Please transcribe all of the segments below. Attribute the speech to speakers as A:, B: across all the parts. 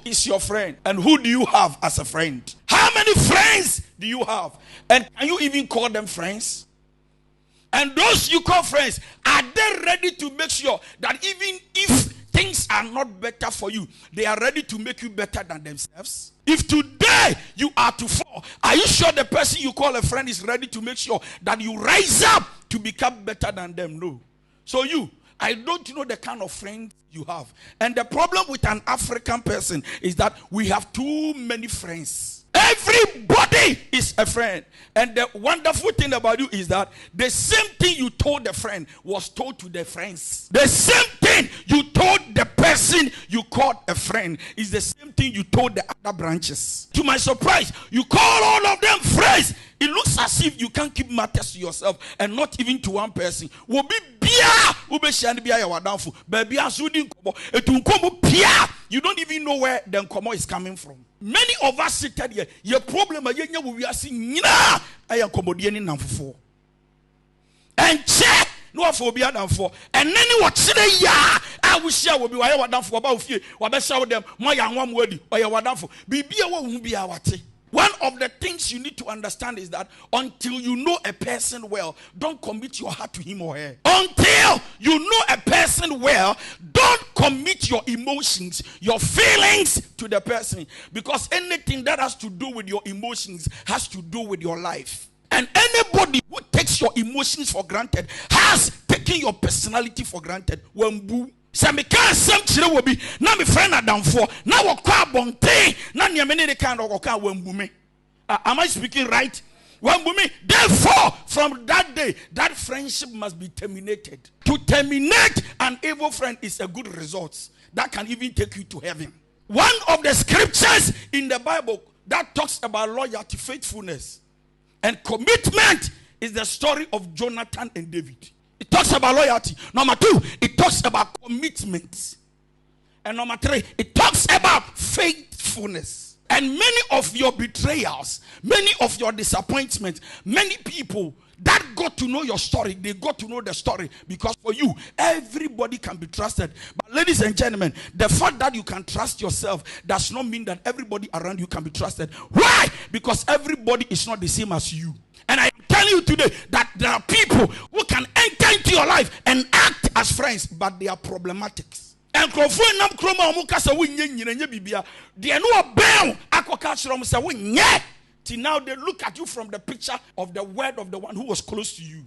A: is your friend? And who do you have as a friend? How many friends do you have? And can you even call them friends? And those you call friends, are they ready to make sure that even if things are not better for you, they are ready to make you better than themselves? If today you are to fall, are you sure the person you call a friend is ready to make sure that you rise up to become better than them? No. So I don't know the kind of friends you have. And the problem with an African person is that we have too many friends. Everybody is a friend. And the wonderful thing about you is that the same thing you told the friend was told to the friends. The same thing you told the person you called a friend is the same thing you told the other branches. To my surprise, you call all of them friends. It looks as if you can't keep matters to yourself and not even to one person. You don't even know where the nkomo is coming from. Many of us seated here, your problem we are seeing I am commodian namfo. And check no phobia than for. And then what today I will share will be why done for about few or best show them my young one word or your done for. Be won't be our tea. One of the things you need to understand is that until you know a person well, don't commit your heart to him or her. Until you know a person well, don't commit your emotions, your feelings to the person. Because anything that has to do with your emotions has to do with your life. And anybody who takes your emotions for granted has taken your personality for granted. Wembu. Say me can some chire will be na me friend adam for na wo kwa bonte na ne me ne kind of ka wembu me. Am I speaking right? Wembu me. Therefore, from that day, that friendship must be terminated. To terminate an evil friend is a good result that can even take you to heaven. One of the scriptures in the Bible that talks about loyalty, faithfulness, and commitment is the story of Jonathan and David. It talks about loyalty. Number 2, it talks about commitment. And number 3, it talks about faithfulness. And many of your betrayals, many of your disappointments, many people that got to know your story, they got to know the story because for you, everybody can be trusted. But ladies and gentlemen, the fact that you can trust yourself does not mean that everybody around you can be trusted. Why? Because everybody is not the same as you. And I am telling you today that there are people who can enter into your life and act as friends, but they are problematic. And now they look at you from the picture of the word of the one who was close to you.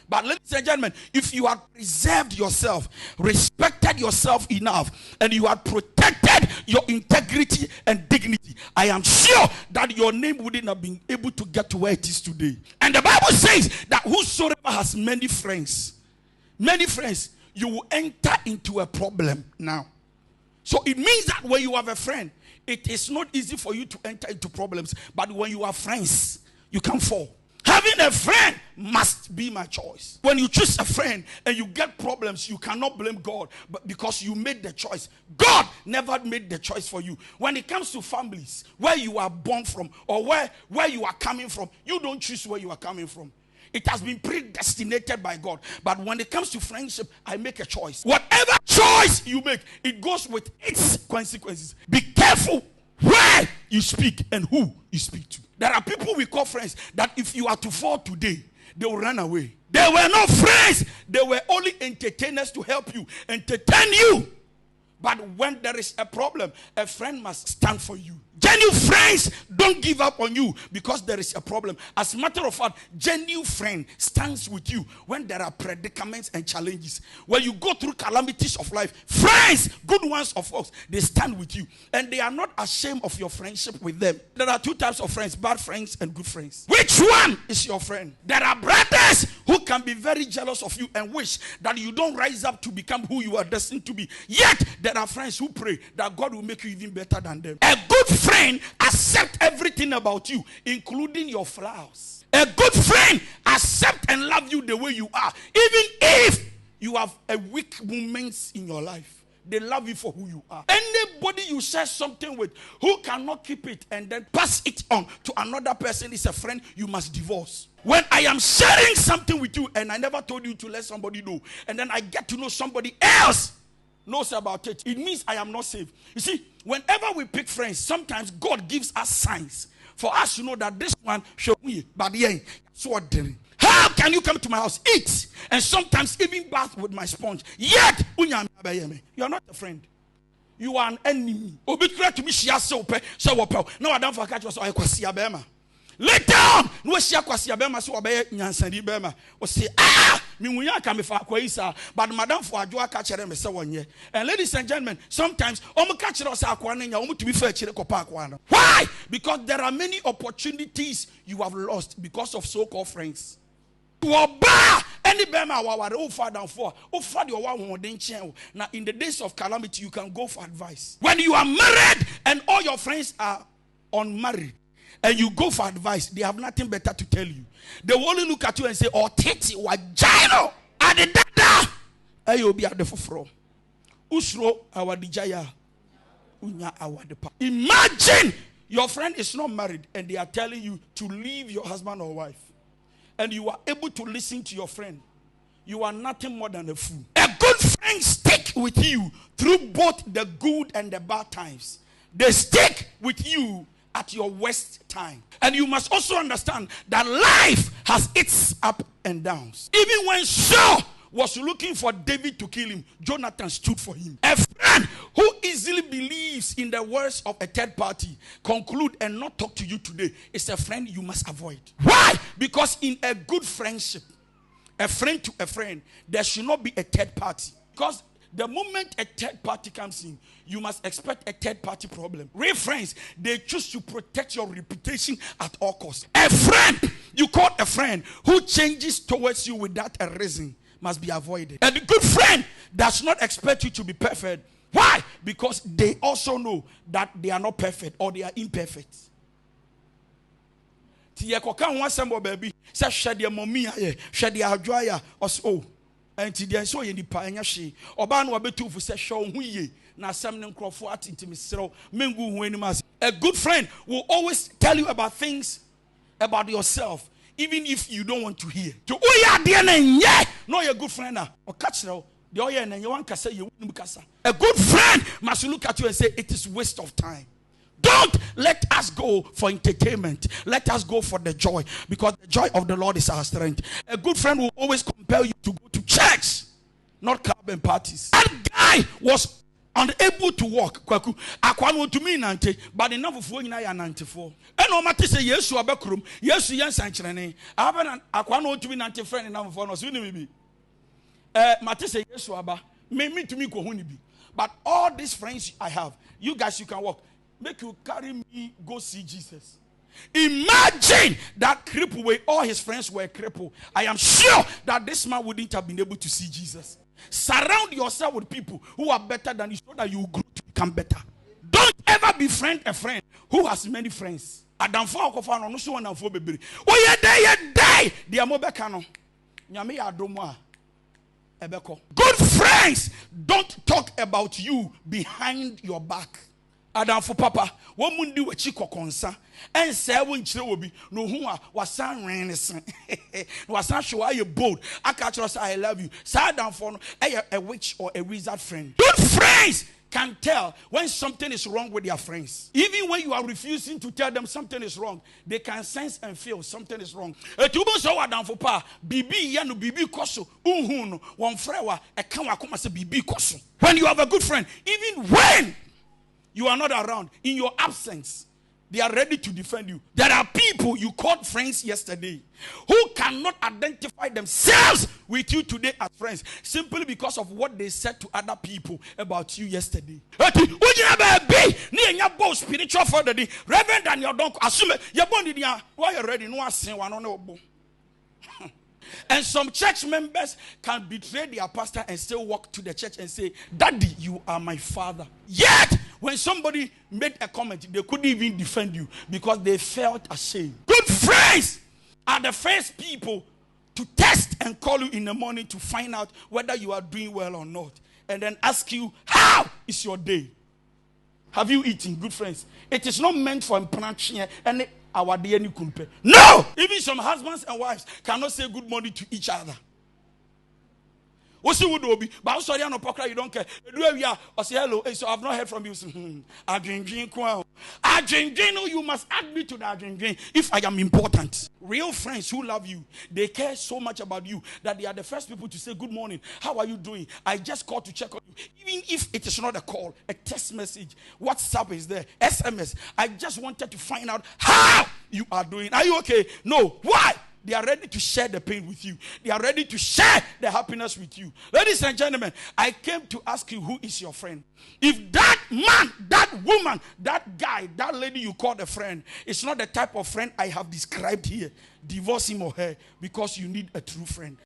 A: But ladies and gentlemen, if you had preserved yourself, respected yourself enough, and you had protected your integrity and dignity, I am sure that your name wouldn't have been able to get to where it is today. And the Bible says that whosoever has many friends, you will enter into a problem now. So it means that when you have a friend, it is not easy for you to enter into problems. But when you have friends, you can fall. Having a friend must be my choice. When you choose a friend and you get problems, you cannot blame God, but because you made the choice. God never made the choice for you. When it comes to families, where you are born from or where you are coming from, you don't choose where you are coming from. It has been predestinated by God. But when it comes to friendship, I make a choice. Whatever choice you make, it goes with its consequences. Be careful where you speak and who you speak to. There are people we call friends that if you are to fall today, they will run away. They were not friends. They were only entertainers to help you, entertain you. But when there is a problem, a friend must stand for you. Genuine friends don't give up on you because there is a problem. As a matter of fact, genuine friend stands with you when there are predicaments and challenges. When you go through calamities of life, friends, good ones of us, they stand with you. And they are not ashamed of your friendship with them. There are 2 types of friends, bad friends and good friends. Which one is your friend? There are brothers who can be very jealous of you and wish that you don't rise up to become who you are destined to be. Yet, there are friends who pray that God will make you even better than them. A good friend accepts everything about you, including your flaws. A good friend accepts and loves you the way you are, even if you have a weak moments in your life. They love you for who you are. Anybody you share something with who cannot keep it and then pass it on to another person is a friend you must divorce. When I am sharing something with you and I never told you to let somebody know, and then I get to know somebody else knows about it, it means I am not saved. You see, whenever we pick friends, sometimes God gives us signs for us to know that this one show me, but yeah, so how can you come to my house, eat, and sometimes even bath with my sponge? Yet, you are not a friend. You are an enemy. Obitray to me, she has so pay. No, I don't forget you. So I kwasi abema. Later on, no she kwasi abema so obey nyansani bema. O say me wunya ka me fa kwaisa, but madam for adwo aka kere me se wonye. And ladies and gentlemen, sometimes ka kere us akwa na nya to be fair kere kopa akwa no. Why? Because there are many opportunities you have lost because of so-called friends. Any bema waware o father for o father now in the days of calamity you can go for advice. When you are married and all your friends are unmarried and you go for advice, they have nothing better to tell you. They will only look at you and say, "Oh, titi wajino adedada." Ayo bi adefofro. Usro awadijaya. Unya awadepa. Imagine your friend is not married and they are telling you to leave your husband or wife. And you are able to listen to your friend. You are nothing more than a fool. A good friend stick with you through both the good and the bad times. They stick with you at your worst time. And you must also understand that life has its up and downs. Even when Saul was looking for David to kill him, Jonathan stood for him. A friend who easily believes in the words of a third party, conclude and not talk to you today, is a friend you must avoid. Why? Because in a good friendship, a friend to a friend, there should not be a third party. Because the moment a third party comes in, you must expect a third party problem. Real friends, they choose to protect your reputation at all costs. A friend, you call a friend who changes towards you without a reason, must be avoided. And a good friend does not expect you to be perfect. Why? Because they also know that they are not perfect or they are imperfect. Tiyekoka one sembo baby say shade mommy aye shade adwaya oh and ti so ye nipa anya hwe oba na obetu fu say show hu ye na asem ne nkrofo atintimi serew mengu hu anim as. A good friend will always tell you about things about yourself even if you don't want to hear. To oya de na nye no your good friend na o ka kire the oya na nye wan kasa ye wunum kasa. A good friend must look at you and say it is waste of time. Don't let us go for entertainment. Let us go for the joy, because the joy of the Lord is our strength. A good friend will always compel you to go to church, not club and parties. That guy was unable to walk. Akwano to me nante, but enough of when I am 94. And no matter say yes to abekrum, yes to yan sanctuary. I have an akwano to me nante friend enough for us. Maybe Mate say yes to aba. Me to me ko hunibi. But all these friends I have, you guys you can walk. Make you carry me go see Jesus. Imagine that cripple where all his friends were crippled. I am sure that this man wouldn't have been able to see Jesus. Surround yourself with people who are better than you so that you grow to become better. Don't ever befriend a friend who has many friends. Adam for okofano no so na for bebere. Oh ye die. Dia mo beka no. Nyame ya adomo a ebeko. Good friends don't talk about you behind your back. Adam for papa, what mundi we chiko konsa, and say won chire obi no hu a wasan renesen. Wasan show you bold. I catch us I love you. Say down for no a witch or a wizard friend. Good friends can tell when something is wrong with their friends. Even when you are refusing to tell them something is wrong, they can sense and feel something is wrong. Etubo so Adam for pa, bibi ya no bibi koso, unhu no, one frewa, e kan wa kuma se bibi koso. When you have a good friend, even when you are not around, in your absence, they are ready to defend you. There are people you called friends yesterday who cannot identify themselves with you today as friends simply because of what they said to other people about you yesterday. Spiritual father, Reverend Daniel don't assume why you ready? No, and some church members can betray their pastor and still walk to the church and say, "Daddy, you are my father." Yet, when somebody made a comment, they couldn't even defend you because they felt ashamed. Good friends are the first people to test and call you in the morning to find out whether you are doing well or not, and then ask you, "How is your day? Have you eaten?" Good friends. It is not meant for impanching and our DNA kumpe. No! Even some husbands and wives cannot say good morning to each other. What's you would be? But I'm sorry, I'm not you don't care. Do we are or say hello? Hey, so I've not heard from you. I drink. You must add me to that drink if I am important. Real friends who love you, they care so much about you that they are the first people to say good morning. How are you doing? I just called to check on you. Even if it is not a call, a text message, WhatsApp is there, SMS. I just wanted to find out how you are doing. Are you okay? No. Why? They are ready to share the pain with you. They are ready to share the happiness with you. Ladies and gentlemen, I came to ask you, who is your friend? If that man, that woman, that guy, that lady you call a friend is not the type of friend I have described here, divorce him or her, because you need a true friend.